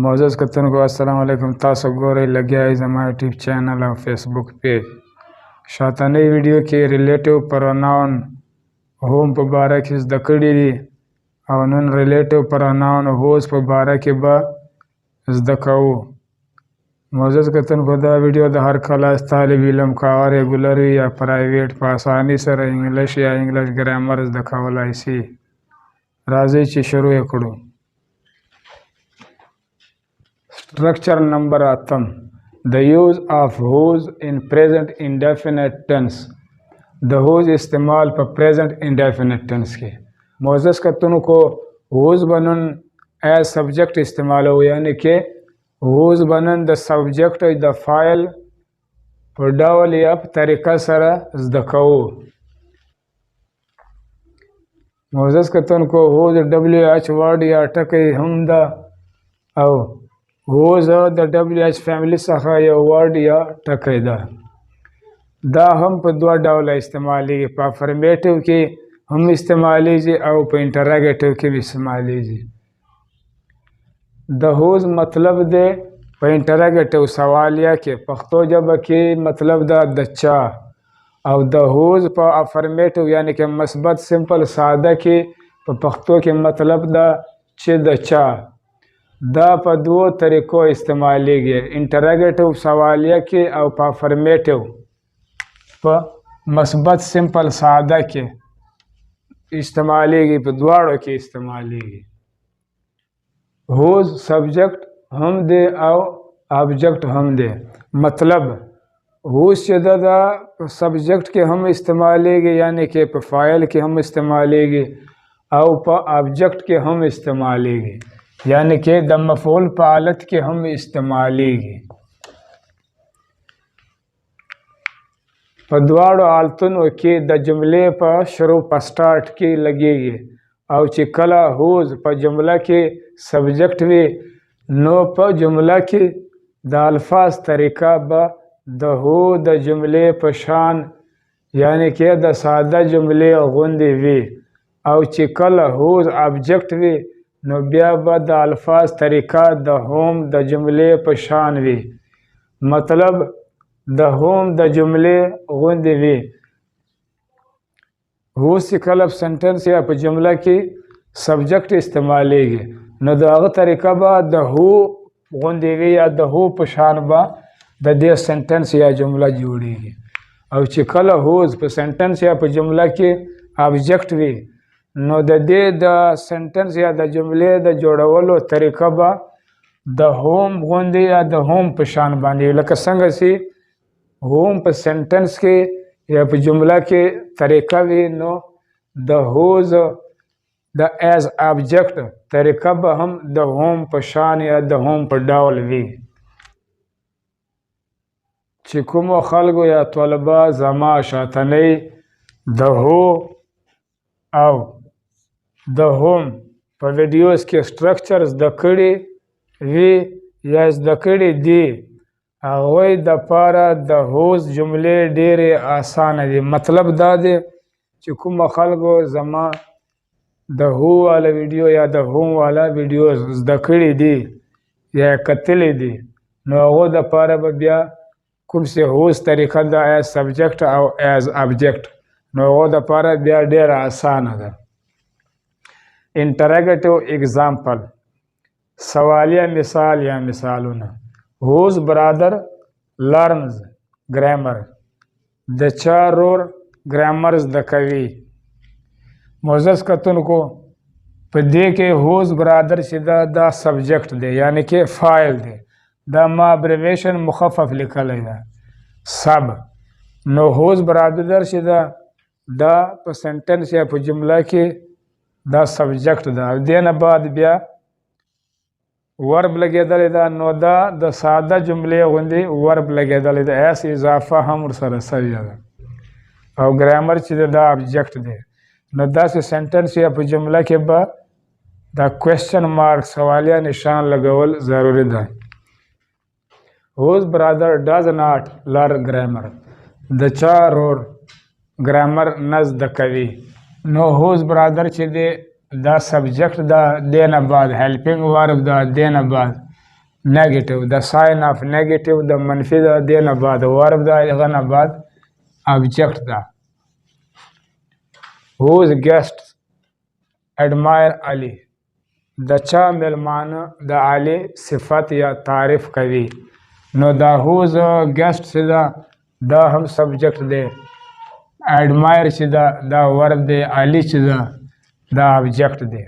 معزز کتونکو السلام علیکم. تاسو ګورئ لګیا یې زما یوټیوب چینل او فیسبوک پیج. شاتنۍ ویډیو کې ریلیټیو پروناون هوم په باره کې زده کړي دي او نن ریلیټیو پروناون هوز په باره کې به زده کوو. معزز کتونکو دا ویډیو د هر کلاس طالب علم کاوه ریګولر وي یا پرایویټ په اساني سره انګلیش یا انګلیش ګرامر زده کولی سي. راځئ چې شروع یې کړو. Structure number 8. The use of whose in present indefinite tense. The whose استعمال په present indefinite tense کې. معزز کتونکو whose بنن as subject استعمالو یعنی کې whose بنن د subject او د فاعل په ډول یا په طریقه سره زده کوو. معزز کتونکو whose WH word یا ټکی هم ده او whose د WH فیملی څخه یو ورډ یا ټکی ده. دا هم په دوه ډوله استعمالیږي، په افرمیټیو کې هم استعمالیږي او په انټراګیټیو کې هم استعمالیږي. د whose مطلب دی په انټراګیټیو سوالیه کې پښتو ژبه کې مطلب ده د چا، او د whose په افرمیټیو یعنی کې مثبت سمپل ساده کې په پښتو کې مطلب ده چې د چا. دا په دوو طریقو استعمالیږي، انټراګیټیو سوالیه کې او په افرمیټیو په مثبت سمپل ساده کې استعمالیږي، په دواړو کې استعمالیږي. whose سبجیکټ هم دی او آبجیکټ هم دی. مطلب whose چې ده دا په سبجیکټ کې هم استعمالیږي یعنی کې په فاعل کې هم استعمالیږي او په آبجیکټ کې هم استعمالیږي یعنی کې د مفعول په حالت کې هم استعمالیږي. په دواړو حالتونو کې د جملې په شروع په سٹارټ کې لګیږي او چې کله whose په جمله کې سبجیکټ وي نو په جمله کې د الفاظ طریقه به د who د جملې په شان یعنی کې د ساده جملې غوندې وي، او چې کله whose آبجیکټ وي نو بیا به د الفاظ طریقه د whom د جملې په شان وي. مطلب د whom د جملې غوندې وي. whose چې کله په سنټنس یا په جمله کې سبجیکټ استعمالیږي نو د هغه طریقه به د who غوندې وي یا د who په شان به د دې سنټنس یا جمله جوړیږي. او چې کله whose په سنټنس یا په جمله کې آبجیکټ وي نو د دې د سنټنس یا د جملې د جوړولو طریقه به د whom غوندې یا د whom په شان باندې، لکه څنګه چې whom په سنټنس کې یا په جمله کې طریقه وي نو د whose د as آبجیکټ طریقه به هم د whom په شان یا د whom په ډول وي. چې کومو خلکو یا طلبه زما شاتنۍ د who او د whom په ویډیوز کې سټرکچر زده کړي وي یا زده کړي دي، هغوی دپاره د whose جملې ډېرې اسانه دي. مطلب دا دی چې کومو خلکو زما د who والا ویډیو یا د whom والا ویډیو زده کړي دي یا کتلي دي نو هغو دپاره به بیا کوم چې whose طریقه ده as سبجیکټ او as آبجیکټ نو هغو دپاره بیا ډېره اسانه ده. انټراګیټیو اگزامپل سوالیه مثال یا مثالونه. whose brother learns grammar. د چا رور ګرامر زده کوي. معزز کتونکو په دې کې whose brother چې ده دا سبجیکټ دی یعنی کې فاعل دی، دا ما ابریویشن مخفف لیکلی ده سب. نو whose brother چې ده دا په سنټنس یا په جمله کې دا سبجیکټ ده، او دې نه بعد بیا ورب لګېدلی ده نو دا د ساده جملې غوندې ورب لګېدلی ده، ایس اضافه هم ورسره سوې ده. او ګرامر چې ده دا آبجیکټ دی نو داسې سنټنس یا په جمله کې به دا کوېسچن مارک سوالیه نشان لګول ضروري ده. whose brother does not learn grammar. د چا رور ګرامر نه زده کوي نو whose brother چې دی دا سبجیکټ ده، دې نه بعد هیلپینګ ورب ده، دې نه بعد negative the sign of negative د منفي د دې نه بعد verb د هغه نه بعد object ده. whose guests admire Ali د چا مېلمانه د علي صفت یا تعریف کوي. نو دا whose guest چې ده دا هم subject دی. admire چې ده دا verb دی. علي چې ده دا object دی.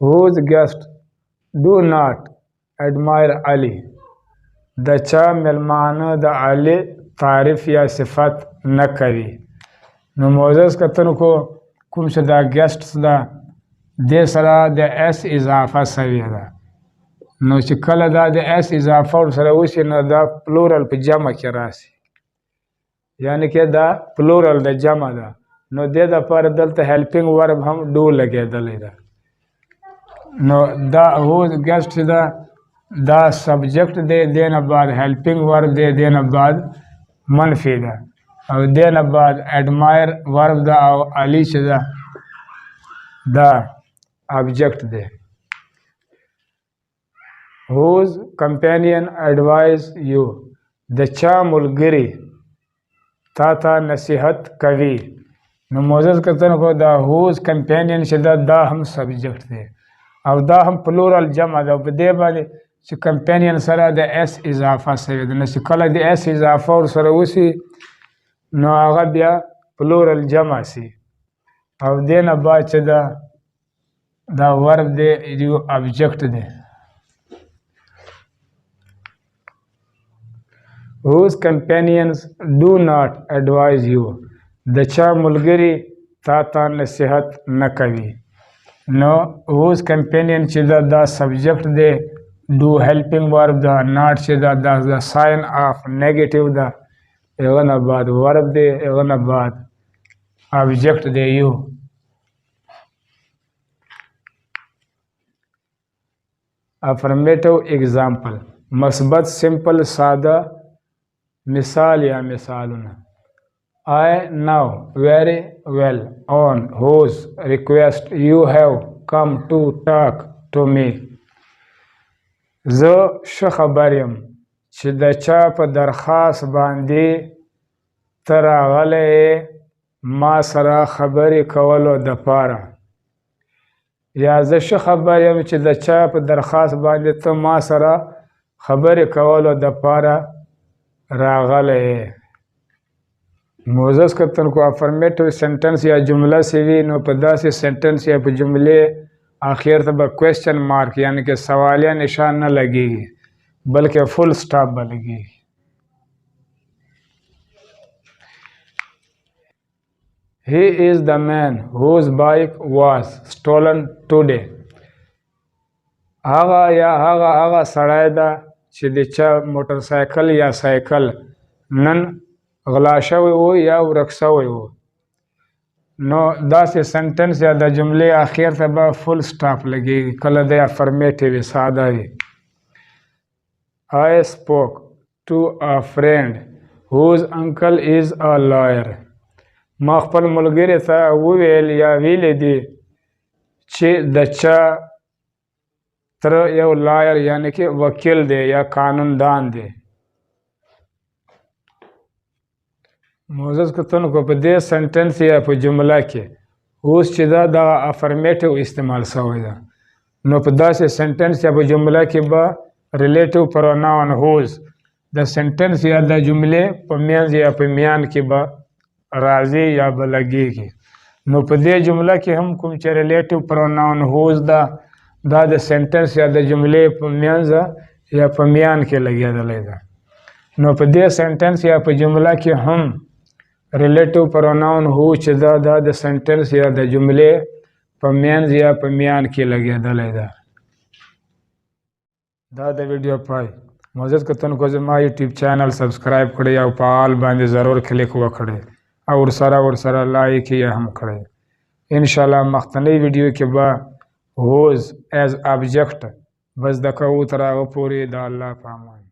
whose guests do not admire Ali د چا مېلمانه د علي تعریف یا صفت نه کوي. نو موزس کتن کو کوم چې دا ګیسټس ده دې سره د اس اضافه سوې ده. نو چې کله دا د اس اضافه ورسره وشي نو دا پلورل په جمع کې راشي، یعنی کې دا پلورل د جمع ده. نو دې دپاره دلته هیلپینګ ورب هم ډو لګېدلی ده. نو دا هو ګیسټ چې ده دا سبجیکټ دی، دې نه بعد هیلپینګ ورب دی، دې نه بعد منفي ده، او دې نه بعد ایډمایر ورب ده، او علي چې ده دا آبجیکټ دی. whose companion advise you د چا ملګری تا ته نصیحت کوي. نو موزس کتن کو دا whose companion چې ده دا هم سبجیکټ دی، او دا هم پلورل جمع ده. په دې باندې چې کمپینین سره د اس اضافه سوې ده. نو چې کله د اس اضافه ورسره وشي نو هغه بیا پلورل جمع سي، او دې نه بعد چې دا ورب دی یو ابجیکټ دی. whose companions do not advise you د چا ملګری تا ته نصیحت نه کوي. نو whose companion چې دا سبجیکټ دی، do helping verb ده، not چې دا sign of negative ده، هغه نه بعد verb دی، هغه نه بعد object دی یو. affirmative example مثبت سمپل ساده مثال یا مثالونه. I know very well on whose request you have come to talk to me. زه ښه خبر یم چې د چا په درخواست باندې ته راغلی یې ما سره خبرې کولو دپاره، یا زه ښه خبر یم چې د چا په درخواست باندې ته ما سره خبرې کولو دپاره راغلی یې. موزس کتن کو افرمیټیو سنټنس یا جمله سی وي نو په داسې سنټنس یا په جملې آخر ته به کوېسچن مارک یعنی کہ سوالیه نشان نه لګېږي بلکې فل سټاپ به لګېږي. He is the man whose bike was stolen today. هغه سړی ده چې د چا موټر سایکل یا سایکل نن غلا شوی و یا ورک شوی و. نو داسې سنټنس یا د جملې آخر ته به فل سټاپ لګېږي کله د افرمیټیو ساده وي. I spoke to a friend whose uncle is a lawyer. ما خپل ملګري ته وویل یا ویلې دي چې د چا تر یو لایر یعنی کې وکیل دی یا قانوندان دی. موزس کتن کو په دې سنټنس یا په جمله کې اوس چې دا افرمیټیو استعمال شوی ده نو په داسې سنټنس یا په جمله کې به ریلیټیو پروناون هوز د سنټنس یا د جملې په منځ یا په میان کې به راځي یا به لګېږي. نو په دې جمله کې هم کوم چې ریلیټیو پروناون هوز ده دا د سنټنس یا د جملې په منځ یا په میان کې لګېدلی ده. نو په دې سنټنس یا په جمله کې هم ریلیټیو پروناون هو چې دا د سنټنس یا د جملې په منځ یا په میان کې لګېدلی ده. دا د ویډیو پای. معزز کتونکو زما یوټیوب چینل سبسکرایب کړئ او په آل باندې ضرور کلیک وکړئ او ورسره لایک یې هم کړئ. انشاءالله مخکنی ویډیو کې به هوز ایز ابجیکټ بس د کوو تر هغه پورې د الله په امان.